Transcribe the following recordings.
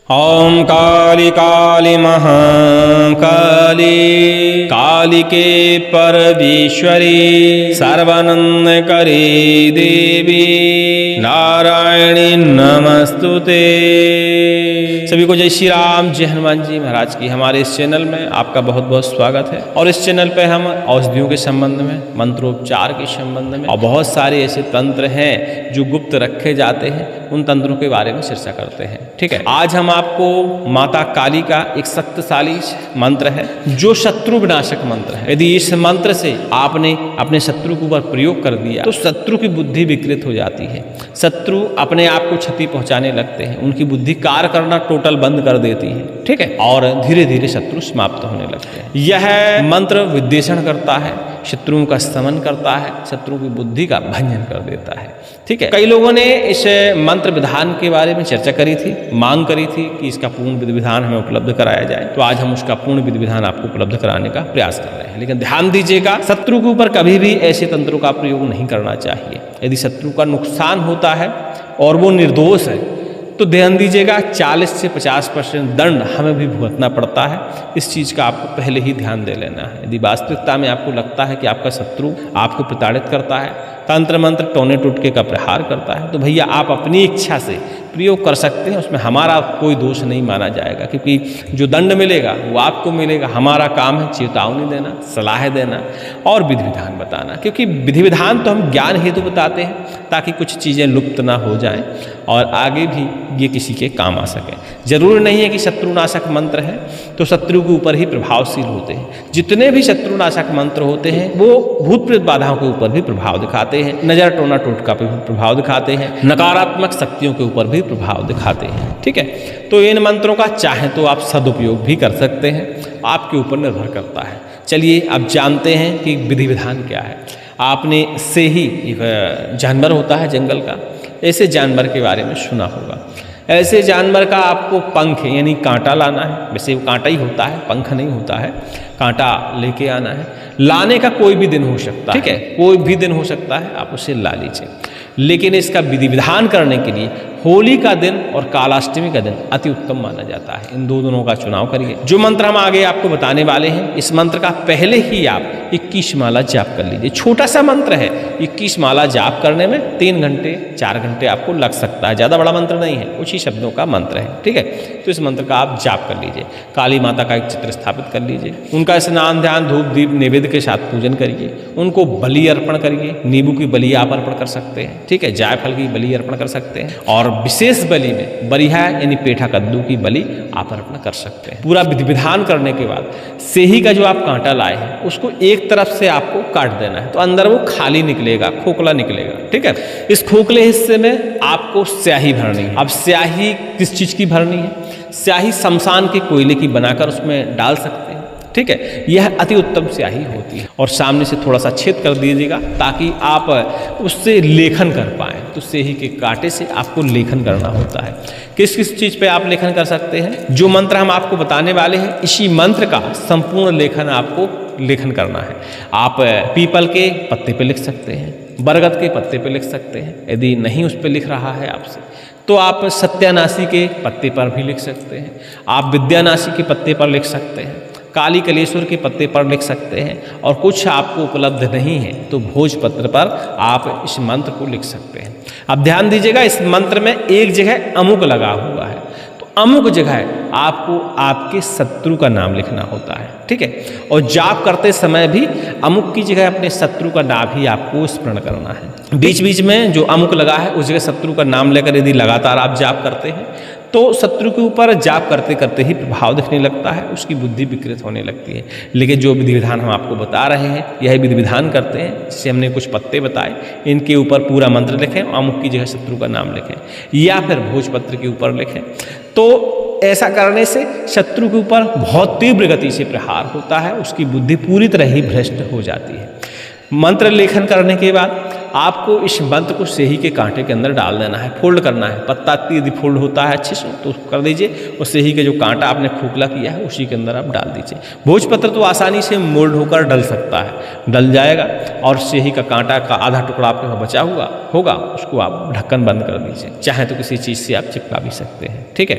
ओम काली काली महाकाली कालिके परमेश्वरी सर्वानंद करी देवी नारायणी नमस्तुते। सभी को जय श्री राम, जय हनुमान जी महाराज की। हमारे इस चैनल में आपका बहुत बहुत स्वागत है। और इस चैनल पे हम औषधियों के संबंध में, मंत्रोपचार के संबंध में और बहुत सारे ऐसे तंत्र हैं जो गुप्त रखे जाते हैं, उन तंत्रों के बारे में चर्चा करते हैं। ठीक है, आज हम आपको माता काली का एक शक्तिशाली मंत्र है जो शत्रु विनाशक मंत्र है। यदि इस मंत्र से आपने अपने शत्रु के ऊपर प्रयोग कर दिया तो शत्रु की बुद्धि विकृत हो जाती है, शत्रु अपने आप को क्षति पहुंचाने लगते हैं, उनकी बुद्धि कार्य करना टोटल बंद कर देती है। ठीक है, और धीरे धीरे शत्रु समाप्त होने लगते हैं। यह मंत्र विद्वेषण करता है, शत्रुओं का समन करता है, शत्रु की बुद्धि का भंजन कर देता है। ठीक है, कई लोगों ने इस मंत्र विधान के बारे में चर्चा करी थी, मांग करी थी कि इसका पूर्ण विधि विधान हमें उपलब्ध कराया जाए। तो आज हम उसका पूर्ण विधि विधान आपको उपलब्ध कराने का प्रयास कर रहे हैं। लेकिन ध्यान दीजिएगा, शत्रु के ऊपर कभी भी ऐसे तंत्रों का प्रयोग नहीं करना चाहिए। यदि शत्रु का नुकसान होता है और वो निर्दोष है तो ध्यान दीजिएगा 40 से 50% दंड हमें भी भुगतना पड़ता है। इस चीज़ का आपको पहले ही ध्यान दे लेना है। यदि वास्तविकता में आपको लगता है कि आपका शत्रु आपको प्रताड़ित करता है, तंत्र मंत्र टोने टुटके का प्रहार करता है, तो भैया आप अपनी इच्छा से प्रयोग कर सकते हैं, उसमें हमारा कोई दोष नहीं माना जाएगा। क्योंकि जो दंड मिलेगा वो आपको मिलेगा। हमारा काम है चेतावनी देना, सलाह देना और विधि विधान बताना। क्योंकि विधि विधान तो हम ज्ञान हेतु बताते हैं ताकि कुछ चीज़ें लुप्त ना हो जाएं और आगे भी ये किसी के काम आ सकें। जरूरी नहीं है कि शत्रुनाशक मंत्र है तो शत्रु के ऊपर ही प्रभावशील होते हैं। जितने भी शत्रुनाशक मंत्र होते हैं वो भूत प्रेत बाधाओं के ऊपर भी प्रभाव दिखाते हैं, नजर टोना टोटका पे भी प्रभाव दिखाते हैं, नकारात्मक शक्तियों के ऊपर भी प्रभाव दिखाते हैं। ठीक है, तो इन मंत्रों का चाहे तो आप सदुपयोग भी कर सकते हैं, आपके ऊपर निर्भर करता है। चलिए अब जानते हैं कि विधि विधान क्या है। आपने से ही एक जानवर होता है जंगल का, ऐसे जानवर के बारे में सुना होगा। ऐसे जानवर का आपको पंख यानी कांटा लाना है। वैसे वो कांटा ही होता है, पंख नहीं होता है। कांटा लेके आना है। लाने का कोई भी दिन हो सकता है। ठीक है, कोई भी दिन हो सकता है, आप उसे ला लीजिए। लेकिन इसका विधि विधान करने के लिए होली का दिन और कालाष्टमी का दिन अति उत्तम माना जाता है। इन दो दिनों का चुनाव करिए। जो मंत्र हम आगे आपको बताने वाले हैं, इस मंत्र का पहले ही आप 21 माला जाप कर लीजिए। छोटा सा मंत्र है, 21 माला जाप करने में 3 घंटे 4 घंटे आपको लग सकता है। ज़्यादा बड़ा मंत्र नहीं है, कुछ ही शब्दों का मंत्र है। ठीक है, तो इस मंत्र का आप जाप कर लीजिए। काली माता का एक चित्र स्थापित कर लीजिए, उनका स्नान ध्यान धूप दीप नैवेद्य के साथ पूजन करिए, उनको बलि अर्पण करिए। नींबू की बलि आप अर्पण कर सकते हैं। ठीक है, जायफल की बलि अर्पण कर सकते हैं और विशेष बलि में बरिहा यानी पेठा कद्दू की बलि आप अर्पण कर सकते हैं। पूरा विधि विधान करने के बाद सेही का जो आप कांटा लाए हैं उसको एक तरफ से आपको काट देना है, तो अंदर वो खाली निकलेगा, खोखला निकलेगा। ठीक है, इस खोखले हिस्से में आपको स्याही भरनी है। अब स्याही किस चीज की भरनी है? स्याही शमशान के कोयले की बनाकर उसमें डाल सकते हैं। ठीक है, यह अति उत्तम स्याही होती है और सामने से थोड़ा सा छेद कर दीजिएगा ताकि आप उससे लेखन कर पाएँ। तो स्याही के कांटे से आपको लेखन करना होता है। किस किस चीज़ पे आप लेखन कर सकते हैं? जो मंत्र हम आपको बताने वाले हैं, इसी मंत्र का संपूर्ण लेखन आपको लेखन करना है। आप पीपल के पत्ते पे लिख सकते हैं, बरगद के पत्ते पे लिख सकते हैं। यदि नहीं उस पर लिख रहा है आपसे तो आप सत्यानाशी के पत्ते पर भी लिख सकते हैं, आप विद्यानाशी के पत्ते पर लिख सकते हैं, काली कलेश्वर के पत्ते पर लिख सकते हैं और कुछ आपको उपलब्ध नहीं है तो भोजपत्र पर आप इस मंत्र को लिख सकते हैं। अब ध्यान दीजिएगा, इस मंत्र में एक जगह अमुक लगा हुआ है, तो अमुक जगह आपको आपके शत्रु का नाम लिखना होता है। ठीक है, और जाप करते समय भी अमुक की जगह अपने शत्रु का नाम ही आपको स्मरण करना है। बीच बीच में जो अमुक लगा है उस जगह शत्रु का नाम लेकर यदि लगातार आप जाप करते हैं तो शत्रु के ऊपर जाप करते करते ही प्रभाव दिखने लगता है, उसकी बुद्धि विकृत होने लगती है। लेकिन जो विधि विधान हम आपको बता रहे हैं, यह विधि विधान करते हैं। जिससे हमने कुछ पत्ते बताए, इनके ऊपर पूरा मंत्र लिखें, अमुक की जगह शत्रु का नाम लिखें या फिर भोजपत्र के ऊपर लिखें। तो ऐसा करने से शत्रु के ऊपर बहुत तीव्र गति से प्रहार होता है, उसकी बुद्धि पूरी तरह ही भ्रष्ट हो जाती है। मंत्र लेखन करने के बाद आपको इस मंत्र को सेही के कांटे के अंदर डाल देना है, फोल्ड करना है। पत्ता यदि फोल्ड होता है अच्छे से तो कर दीजिए, और सेही के जो कांटा आपने खोखला किया है उसी के अंदर आप डाल दीजिए। भोजपत्र तो आसानी से मोल्ड होकर डल सकता है, डल जाएगा। और सेही का कांटा का आधा टुकड़ा आपके वहाँ बचा हुआ होगा, उसको आप ढक्कन बंद कर दीजिए। चाहे तो किसी चीज़ से आप चिपका भी सकते हैं। ठीक है,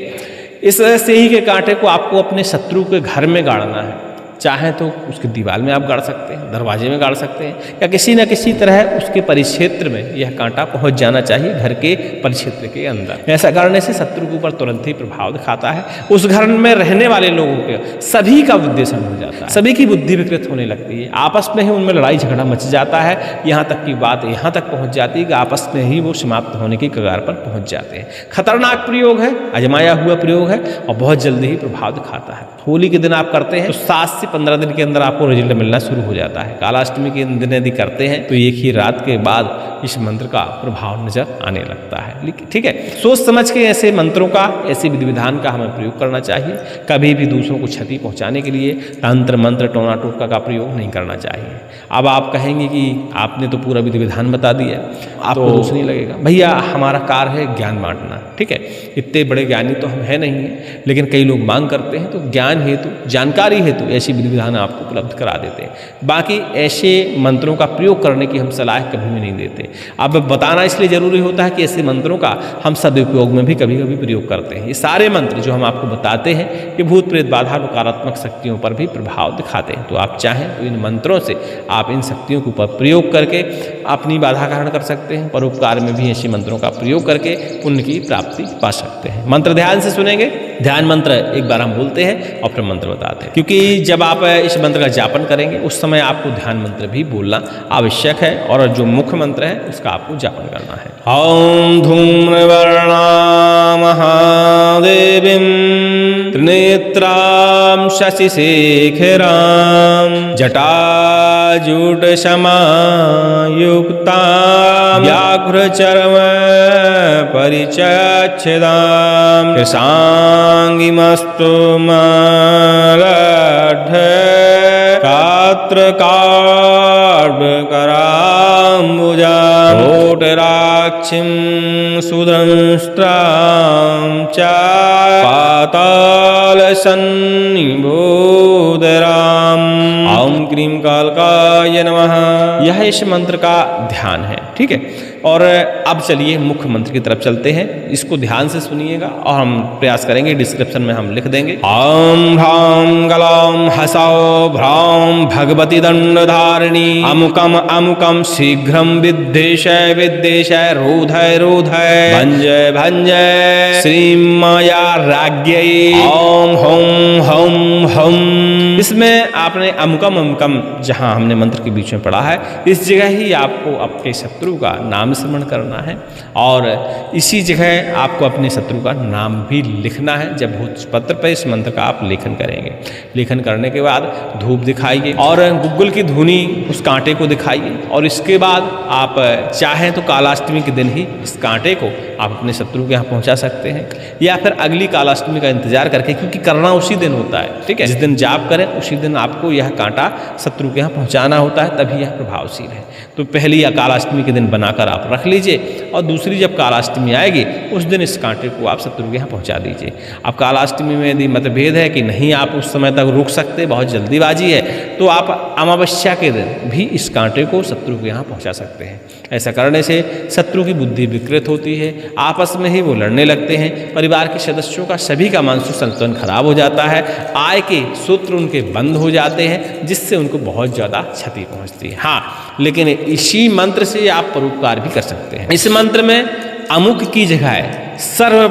इस सिंह के कांटे को आपको अपने शत्रु के घर में गाड़ना है। चाहे तो उसकी दीवार में आप गाड़ सकते हैं, दरवाजे में गाड़ सकते हैं, या किसी न किसी तरह उसके परिक्षेत्र में यह कांटा पहुंच जाना चाहिए, घर के परिक्षेत्र के अंदर। ऐसा करने से शत्रु के ऊपर तुरंत ही प्रभाव दिखाता है। उस घर में रहने वाले लोगों के सभी का विद्वेषण हो जाता है, सभी की बुद्धि विकृत होने लगती है, आपस में ही उनमें लड़ाई झगड़ा मच जाता है। यहाँ तक की बात यहाँ तक पहुँच जाती है कि आपस में ही वो समाप्त होने की कगार पर पहुँच जाते हैं। खतरनाक प्रयोग है, आजमाया हुआ प्रयोग है और बहुत जल्दी ही प्रभाव दिखाता है। होली के दिन आप करते हैं तो 7 से 15 दिन के अंदर आपको रिजल्ट मिलना शुरू हो जाता है। कालाष्टमी के दिन यदि करते हैं तो एक ही रात के बाद इस मंत्र का प्रभाव नजर आने लगता है। ठीक है, सोच समझ के ऐसे मंत्रों का, ऐसे विधि विधान का हमें प्रयोग करना चाहिए। कभी भी दूसरों को क्षति पहुंचाने के लिए तंत्र मंत्र टोना टोटका का प्रयोग नहीं करना चाहिए। अब आप कहेंगे कि आपने तो पूरा विधि विधान बता दिया, आपको दोष नहीं लगेगा। भैया हमारा कार्य है ज्ञान बांटना, ठीक है, इतने बड़े ज्ञानी तो हम है नहीं है, लेकिन कई लोग मांग करते हैं तो ज्ञान हेतु, जानकारी हेतु ऐसी विधि विधान आपको उपलब्ध करा देते हैं। बाकी ऐसे मंत्रों का प्रयोग करने की हम सलाह कभी भी नहीं देते। अब बताना इसलिए जरूरी होता है कि ऐसे मंत्रों का हम सदुपयोग में भी कभी कभी प्रयोग करते हैं। ये सारे मंत्र जो हम आपको बताते हैं ये भूत प्रेत बाधा नकारात्मक शक्तियों पर भी प्रभाव दिखाते हैं। तो आप चाहें तो इन मंत्रों से आप इन शक्तियों के ऊपर प्रयोग करके अपनी बाधा का हरण कर सकते हैं। परोपकार में भी ऐसे मंत्रों का प्रयोग करके पुण्य की प्राप्ति पा सकते हैं। मंत्र ध्यान से सुनेंगे। ध्यान मंत्र एक बार हम बोलते हैं और फिर मंत्र बताते हैं, क्योंकि जब आप इस मंत्र का जापन करेंगे उस समय आपको ध्यान मंत्र भी बोलना आवश्यक है और जो मुख्य मंत्र है उसका आपको जापन करना है। ॐ धूम्रवर्णा महादेवीं त्रिनेत्रां शशिशेखरां जटाजूटसमायुक्तां व्याघ्रचर्म परिचच्छेदां कृशाङ्गिमस्तु मालढ्ढ कात्रकार्बकराम्बुजां कोटराक्षीं सुदंष्ट्रां च पातालसन्निभोदरां ॐ क्रीं कालकाय नमः। यह इस मंत्र का ध्यान है, ठीक है। और अब चलिए मुख्य मंत्र की तरफ चलते हैं। इसको ध्यान से सुनिएगा और हम प्रयास करेंगे, डिस्क्रिप्शन में हम लिख देंगे। ॐ ह्रां गलां हसौ भ्रां भगवती दंडधारिणी अमुकम अमुकम शीघ्रं विद्वेषय विद्वेषय रोधय रोधय भंजय भंजय श्रीं माया राज्ञै ॐ हौं हौं हौं। इसमें आपने अमुकम अमुकम जहां हमने मंत्र के बीच में पढ़ा है इस जगह ही आपको अपने शत्रु का नाम स्मरण करना है और इसी जगह आपको अपने शत्रु का नाम भी लिखना है। जब भूतपत्र पर इस मंत्र का आप लेखन करेंगे, लेखन करने के बाद धूप दिखाइए और गुग्गुल की धुनी उस कांटे को दिखाइए और इसके बाद आप चाहें तो कालाष्टमी के दिन ही इस कांटे को आप अपने शत्रु के यहाँ पहुँचा सकते हैं या फिर अगली कालाष्टमी का इंतजार करके, क्योंकि करना उसी दिन होता है, ठीक है। जिस दिन जाप करें उसी दिन आपको यह कांटा शत्रु के यहाँ पहुँचाना होता है, तभी यह प्रभावशील है। तो पहली कालाष्टमी के दिन बनाकर आप रख लीजिए और दूसरी जब कालाष्टमी आएगी उस दिन इस कांटे को आप शत्रु के यहाँ पहुँचा दीजिए। अब कालाष्टमी में यदि मतभेद है कि नहीं आप उस समय तक रुक सकते, बहुत जल्दीबाजी है, तो आप अमावस्या के दिन भी इस कांटे को शत्रु के यहाँ पहुँचा सकते हैं। ऐसा करने से शत्रु की बुद्धि विकृत होती है, आपस में ही वो लड़ने लगते हैं, परिवार के सदस्यों का सभी का मानसिक संतुलन खराब हो जाता है, आय के सूत्र उनके बंद हो जाते हैं, जिससे उनको बहुत ज़्यादा क्षति पहुँचती है। हाँ, लेकिन इसी मंत्र से आप परोपकार भी कर सकते हैं। इस मंत्र में अमुक की जगह है सर्व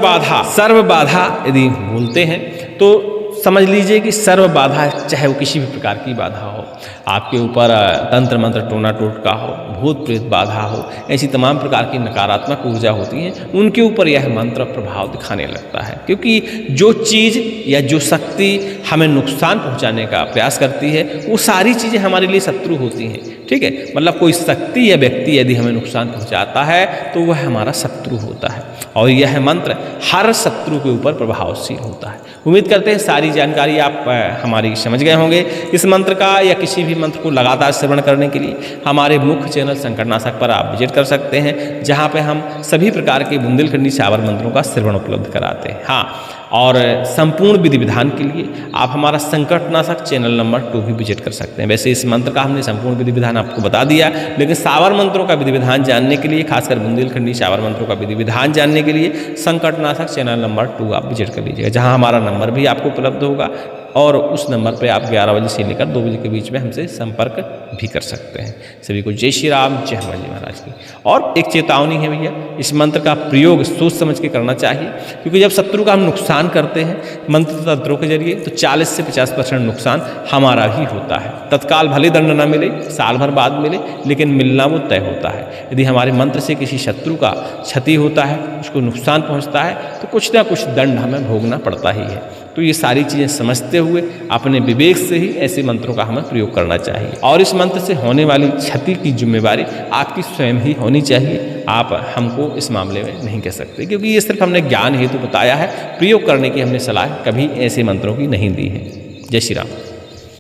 बाधा यदि बोलते हैं तो समझ लीजिए कि सर्व बाधा, चाहे वो किसी भी प्रकार की बाधा हो, आपके ऊपर तंत्र मंत्र टोना टोटका हो, भूत प्रेत बाधा हो, ऐसी तमाम प्रकार की नकारात्मक ऊर्जा होती हैं, उनके ऊपर यह मंत्र प्रभाव दिखाने लगता है। क्योंकि जो चीज़ या जो शक्ति हमें नुकसान पहुंचाने का प्रयास करती है वो सारी चीज़ें हमारे लिए शत्रु होती हैं, ठीक है। मतलब कोई शक्ति या व्यक्ति यदि हमें नुकसान पहुंचाता है तो वह हमारा शत्रु होता है और यह मंत्र हर शत्रु के ऊपर प्रभावशील होता है। उम्मीद करते हैं सारी जानकारी आप हमारी समझ गए होंगे। इस मंत्र का या किसी भी मंत्र को लगातार श्रवण करने के लिए हमारे मुख्य चैनल संकटनाशक पर आप विजिट कर सकते हैं, जहां पे हम सभी प्रकार के बुंदेलखंडी शावर मंत्रों का श्रवण उपलब्ध कराते हैं। हाँ, और संपूर्ण विधि विधान के लिए आप हमारा संकटनाशक चैनल नंबर 2 भी विजिट कर सकते हैं। वैसे इस मंत्र का हमने संपूर्ण विधि विधान आपको बता दिया, लेकिन शावर मंत्रों का विधि विधान जानने के लिए, खासकर बुंदेलखंडी शावर मंत्रों का विधि विधान जानने के लिए संकटनाशक चैनल नंबर 2 आप विजिट कर लीजिएगा, जहां हमारा नंबर भी आपको उपलब्ध होगा और उस नंबर पे आप 11 बजे से लेकर 2 बजे के बीच में हमसे संपर्क भी कर सकते हैं। सभी को जय श्री राम, जय हनुमान जी महाराज की। और एक चेतावनी है भैया, इस मंत्र का प्रयोग सोच समझ के करना चाहिए, क्योंकि जब शत्रु का हम नुकसान करते हैं मंत्र तंत्रों के जरिए तो 40 से 50% नुकसान हमारा ही होता है। तत्काल भले दंड न मिले, साल भर बाद मिले, लेकिन मिलना वो तय होता है। यदि हमारे मंत्र से किसी शत्रु का क्षति होता है, उसको नुकसान पहुँचता है, तो कुछ ना कुछ दंड हमें भोगना पड़ता ही है। तो ये सारी चीज़ें समझते हुए अपने विवेक से ही ऐसे मंत्रों का हमें प्रयोग करना चाहिए, और इस मंत्र से होने वाली क्षति की जिम्मेवारी आपकी स्वयं ही होनी चाहिए। आप हमको इस मामले में नहीं कह सकते, क्योंकि ये सिर्फ हमने ज्ञान हेतु बताया है, प्रयोग करने की हमने सलाह कभी ऐसे मंत्रों की नहीं दी है। जय श्री राम।